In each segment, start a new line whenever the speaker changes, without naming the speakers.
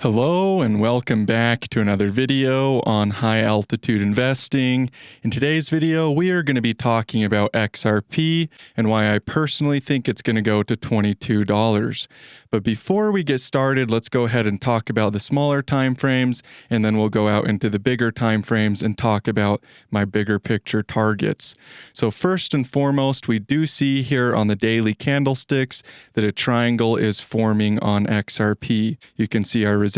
Hello and welcome back to another video on high altitude investing. In today's video, we are going to be talking about XRP and why I personally think it's going to go to $22. But before we get started, let's go ahead and talk about the smaller time frames, and then we'll go out into the bigger time frames and talk about my bigger picture targets. So first and foremost, we do see here on the daily candlesticks that a triangle is forming on XRP. You can see our resistance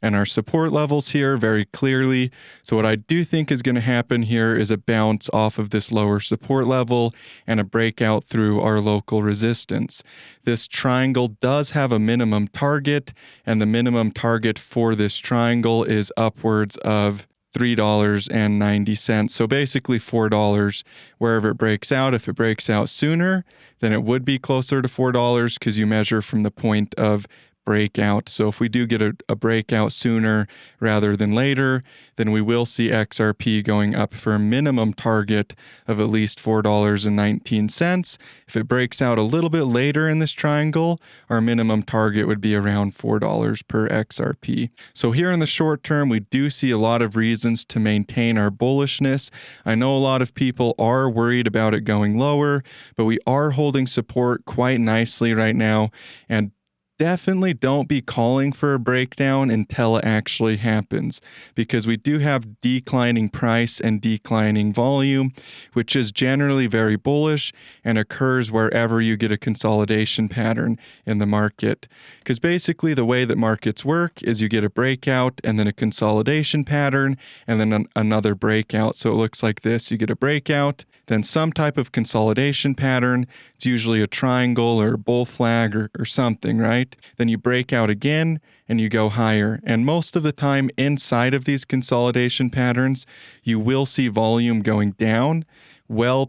and our support levels here very clearly. So what I do think is going to happen here is a bounce off of this lower support level and a breakout through our local resistance. This triangle does have a minimum target, and the minimum target for this triangle is upwards of $3.90. So basically $4 wherever it breaks out. If it breaks out sooner, then it would be closer to $4 because you measure from the point of breakout. So if we do get a breakout sooner rather than later, then we will see XRP going up for a minimum target of at least $4.19. If it breaks out a little bit later in this triangle, our minimum target would be around $4 per XRP. So here in the short term, we do see a lot of reasons to maintain our bullishness. I know a lot of people are worried about it going lower, but we are holding support quite nicely right now, and definitely don't be calling for a breakdown until it actually happens, because we do have declining price and declining volume, which is generally very bullish and occurs wherever you get a consolidation pattern in the market. Because basically the way that markets work is you get a breakout and then a consolidation pattern and then another breakout. So it looks like this. You get a breakout, then some type of consolidation pattern. It's usually a triangle or a bull flag or something, right? Then you break out again and you go higher. And most of the time inside of these consolidation patterns, you will see volume going down,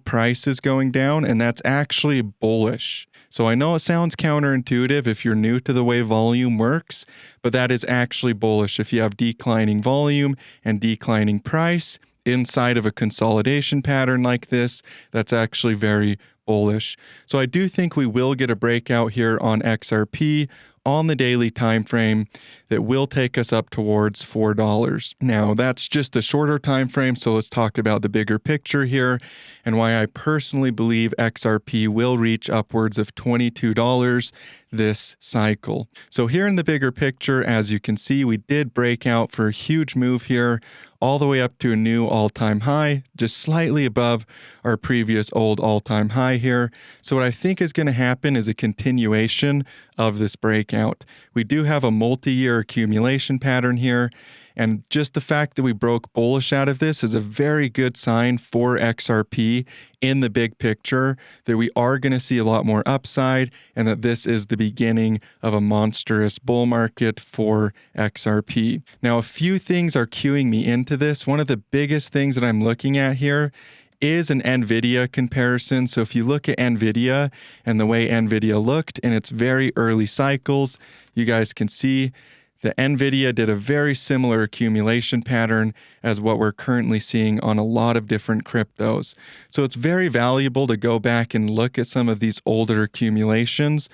prices going down, and that's actually bullish. So I know it sounds counterintuitive if you're new to the way volume works, but that is actually bullish. If you have declining volume and declining price inside of a consolidation pattern like this, that's actually very bullish. So I do think we will get a breakout here on XRP on the daily time frame that will take us up towards $4. Now, that's just the shorter time frame, so let's talk about the bigger picture here and why I personally believe XRP will reach upwards of $22 this cycle. So here in the bigger picture, as you can see, we did break out for a huge move here all the way up to a new all-time high, just slightly above our previous old all-time high here. So what I think is going to happen is a continuation of this breakout. We do have a multi-year accumulation pattern here, and just the fact that we broke bullish out of this is a very good sign for XRP in the big picture, that we are going to see a lot more upside and that this is the beginning of a monstrous bull market for XRP. Now, a few things are cueing me into this. One of the biggest things that I'm looking at here is an NVIDIA comparison. So if you look at NVIDIA and the way NVIDIA looked in its very early cycles, you guys can see the NVIDIA did a very similar accumulation pattern as what we're currently seeing on a lot of different cryptos. So it's very valuable to go back and look at some of these older accumulations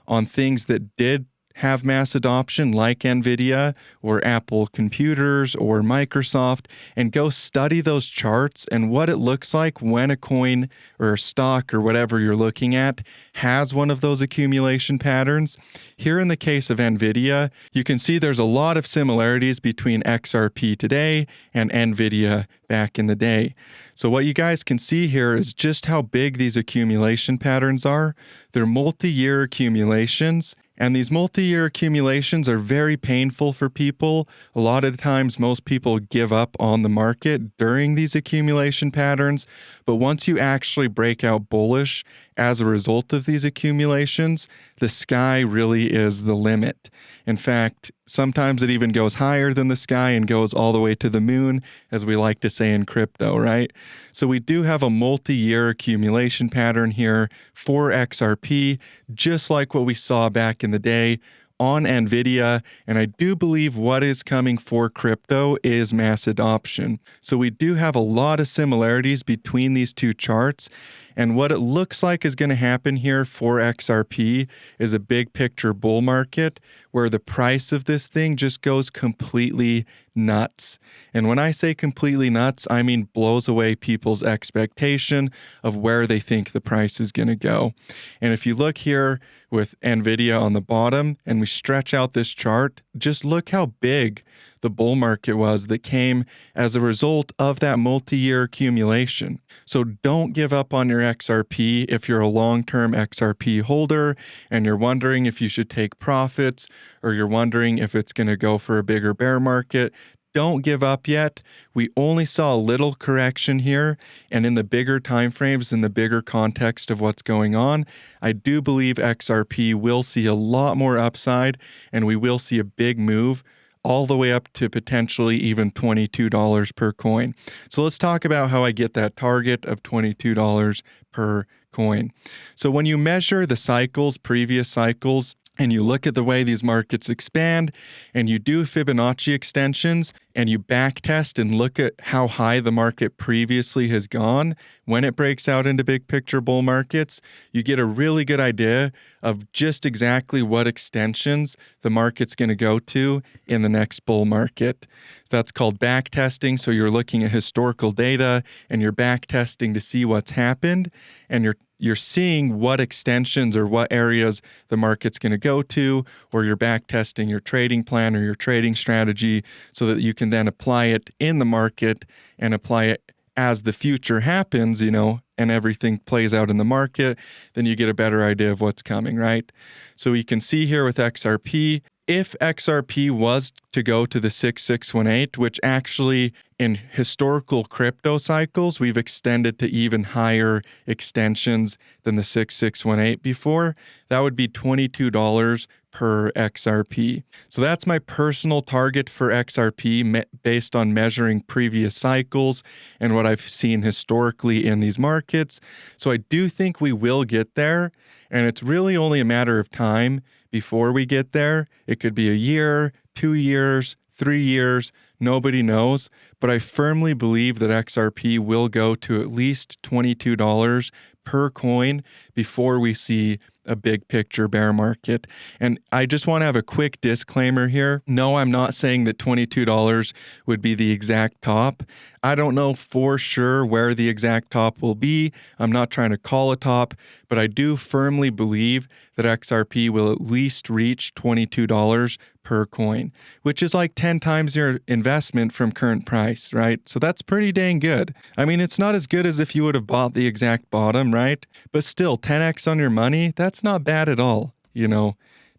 on things that did have mass adoption like NVIDIA or Apple computers or Microsoft, and go study those charts and what it looks like when a coin or a stock or whatever you're looking at has one of those accumulation patterns. Here in the case of NVIDIA, you can see there's a lot of similarities between XRP today and NVIDIA back in the day. So what you guys can see here is just how big these accumulation patterns are. They're multi-year accumulations. And these multi-year accumulations are very painful for people. A lot of the times, most people give up on the market during these accumulation patterns. But once you actually break out bullish as a result of these accumulations, the sky really is the limit. In fact, sometimes it even goes higher than the sky and goes all the way to the moon, as we like to say in crypto, right? So we do have a multi-year accumulation pattern here for XRP, just like what we saw back in the day on NVIDIA, and I do believe what is coming for crypto is mass adoption. So we do have a lot of similarities between these two charts, And what it looks like is going to happen here for XRP is a big picture bull market where the price of this thing just goes completely nuts. And when I say completely nuts, I mean blows away people's expectation of where they think the price is going to go. And if you look here with NVIDIA on the bottom and we stretch out this chart, just look how big the bull market was that came as a result of that multi-year accumulation. So don't give up on your XRP if you're a long-term XRP holder and you're wondering if you should take profits or you're wondering if it's going to go for a bigger bear market. Don't give up yet. We only saw a little correction here, and in the bigger time frames, in the bigger context of what's going on, I do believe XRP will see a lot more upside, and we will see a big move all the way up to potentially even $22 per coin. So let's talk about how I get that target of $22 per coin. So when you measure the cycles, previous cycles, and you look at the way these markets expand and you do Fibonacci extensions and you back test and look at how high the market previously has gone when it breaks out into big picture bull markets, you get a really good idea of just exactly what extensions the market's going to go to in the next bull market. So that's called back testing. So you're looking at historical data and you're back testing to see what's happened, and you're seeing what extensions or what areas the market's going to go to, or you're back testing your trading plan or your trading strategy so that you can then apply it in the market and apply it as the future happens, and everything plays out in the market, then you get a better idea of what's coming, right? So you can see here with XRP, if XRP was to go to the 6618, which actually in historical crypto cycles, we've extended to even higher extensions than the 6618 before, that would be $22 per XRP. So that's my personal target for XRP based on measuring previous cycles and what I've seen historically in these markets. So I do think we will get there, and it's really only a matter of time before we get there. It could be a year, 2 years, 3 years, nobody knows, but I firmly believe that XRP will go to at least $22 per coin before we see a big picture bear market. And I just want to have a quick disclaimer here. No, I'm not saying that $22 would be the exact top. I don't know for sure where the exact top will be. I'm not trying to call a top, but I do firmly believe that XRP will at least reach $22 per coin, which is like 10 times your investment from current price, right? So that's pretty dang good. I mean, it's not as good as if you would have bought the exact bottom, right? But still, 10x on your money, that's not bad at all,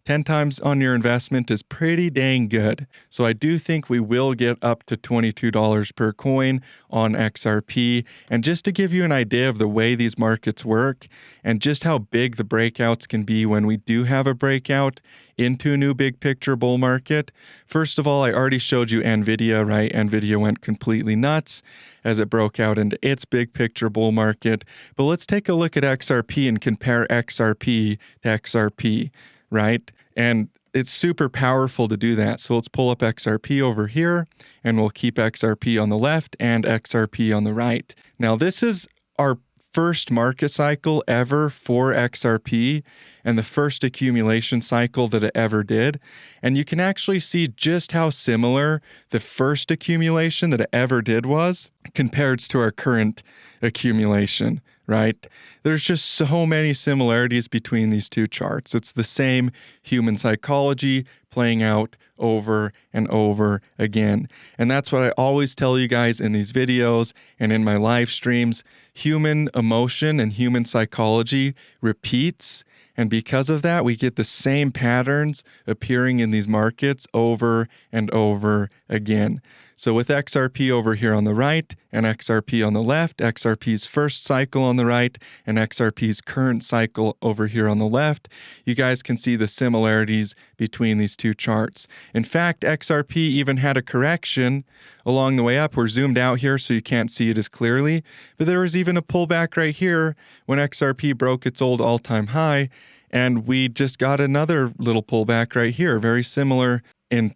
10 times on your investment is pretty dang good. So I do think we will get up to $22 per coin on XRP. And just to give you an idea of the way these markets work and just how big the breakouts can be when we do have a breakout into a new big picture bull market. First of all, I already showed you NVIDIA, right? NVIDIA went completely nuts as it broke out into its big picture bull market. But let's take a look at XRP and compare XRP to XRP. Right? And it's super powerful to do that. So let's pull up XRP over here and we'll keep XRP on the left and XRP on the right. Now, this is our first market cycle ever for XRP and the first accumulation cycle that it ever did. And you can actually see just how similar the first accumulation that it ever did was compared to our current accumulation. Right? There's just so many similarities between these two charts. It's the same human psychology playing out over and over again. And that's what I always tell you guys in these videos and in my live streams. Human emotion and human psychology repeats. And because of that, we get the same patterns appearing in these markets over and over again. So with XRP over here on the right and XRP on the left, XRP's first cycle on the right and XRP's current cycle over here on the left, you guys can see the similarities between these two charts. In fact, XRP even had a correction along the way up. We're zoomed out here so you can't see it as clearly, but there was even a pullback right here when XRP broke its old all-time high, and we just got another little pullback right here, very similar in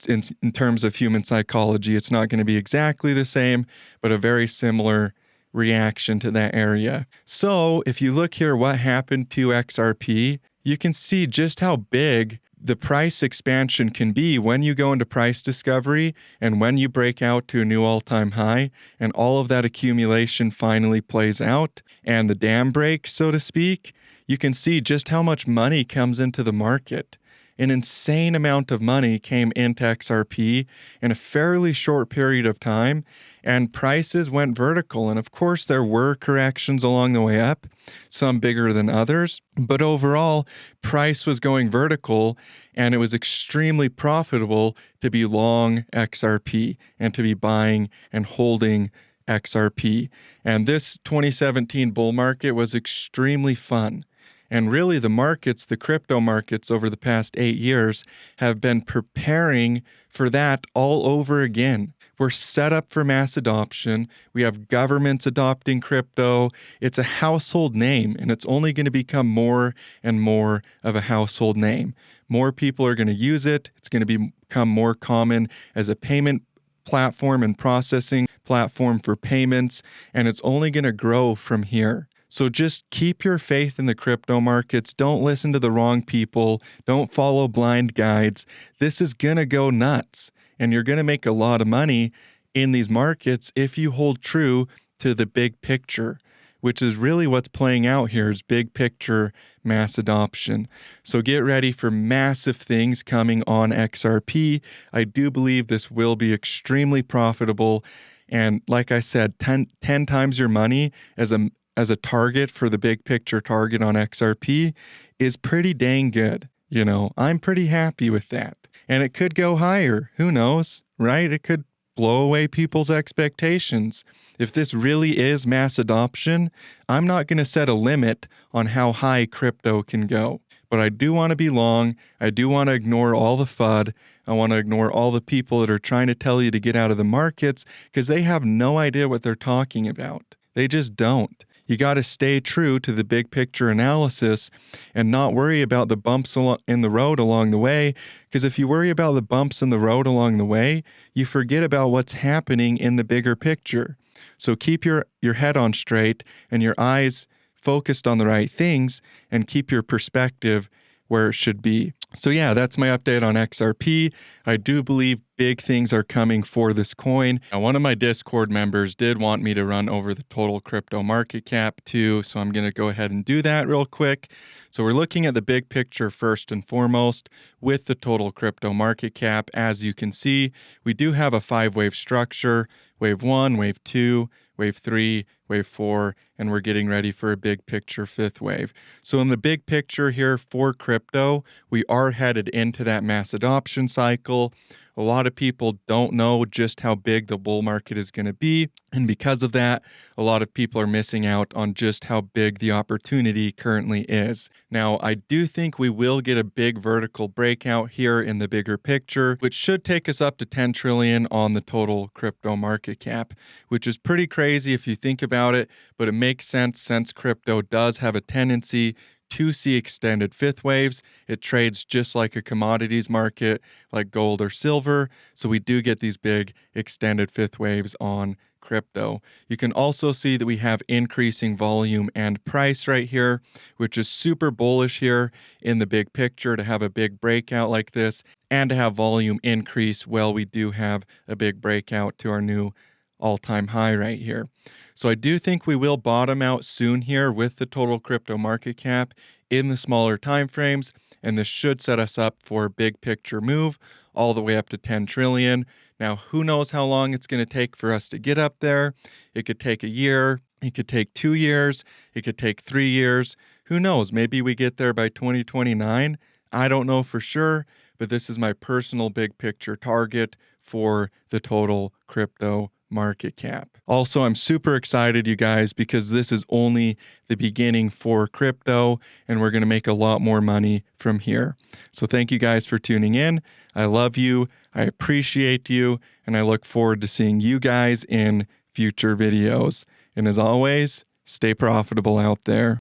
terms of human psychology. It's not going to be exactly the same, but a very similar reaction to that area. So if you look here, what happened to XRP, you can see just how big the price expansion can be when you go into price discovery and when you break out to a new all-time high and all of that accumulation finally plays out and the dam breaks, so to speak. You can see just how much money comes into the market. An insane amount of money came into XRP in a fairly short period of time, and prices went vertical. And of course, there were corrections along the way up, some bigger than others. But overall, price was going vertical, and it was extremely profitable to be long XRP and to be buying and holding XRP. And this 2017 bull market was extremely fun. And really, the markets, the crypto markets over the past 8 years have been preparing for that all over again. We're set up for mass adoption. We have governments adopting crypto. It's a household name, and it's only going to become more and more of a household name. More people are going to use it. It's going to become more common as a payment platform and processing platform for payments, and it's only going to grow from here. So just keep your faith in the crypto markets. Don't listen to the wrong people. Don't follow blind guides. This is going to go nuts, and you're going to make a lot of money in these markets if you hold true to the big picture, which is really what's playing out here is big picture mass adoption. So get ready for massive things coming on XRP. I do believe this will be extremely profitable. And like I said, 10 times your money as a target for the big picture target on XRP is pretty dang good. You know, I'm pretty happy with that. And it could go higher. Who knows, right? It could blow away people's expectations. If this really is mass adoption, I'm not going to set a limit on how high crypto can go. But I do want to be long. I do want to ignore all the FUD. I want to ignore all the people that are trying to tell you to get out of the markets because they have no idea what they're talking about. They just don't. You got to stay true to the big picture analysis and not worry about the bumps in the road along the way. Because if you worry about the bumps in the road along the way, you forget about what's happening in the bigger picture. So keep your head on straight and your eyes focused on the right things and keep your perspective where it should be. So yeah, that's my update on XRP. I do believe big things are coming for this coin. Now, one of my Discord members did want me to run over the total crypto market cap too, so I'm going to go ahead and do that real quick. So we're looking at the big picture first and foremost with the total crypto market cap. As you can see, we do have a 5-wave structure, wave 1, wave 2, wave 3, wave 4, and we're getting ready for a big picture 5th wave. So in the big picture here for crypto, we are headed into that mass adoption cycle. A lot of people don't know just how big the bull market is going to be. And because of that, a lot of people are missing out on just how big the opportunity currently is. Now, I do think we will get a big vertical breakout here in the bigger picture, which should take us up to 10 trillion on the total crypto market cap, which is pretty crazy if you think about it, but it makes sense since crypto does have a tendency to see extended 5th waves. It trades just like a commodities market, like gold or silver. So we do get these big extended 5th waves on crypto. You can also see that we have increasing volume and price right here, which is super bullish here in the big picture to have a big breakout like this and to have volume increase. Well, we do have a big breakout to our new all-time high right here. So I do think we will bottom out soon here with the total crypto market cap in the smaller time frames, and this should set us up for a big picture move all the way up to 10 trillion. Now, who knows how long it's going to take for us to get up there? It could take a year, it could take 2 years, it could take 3 years. Who knows? Maybe we get there by 2029. I don't know for sure, but this is my personal big picture target for the total crypto market cap. Also, I'm super excited, you guys, because this is only the beginning for crypto, and we're going to make a lot more money from here. So thank you guys for tuning in. I love you. I appreciate you, and I look forward to seeing you guys in future videos. And as always, stay profitable out there.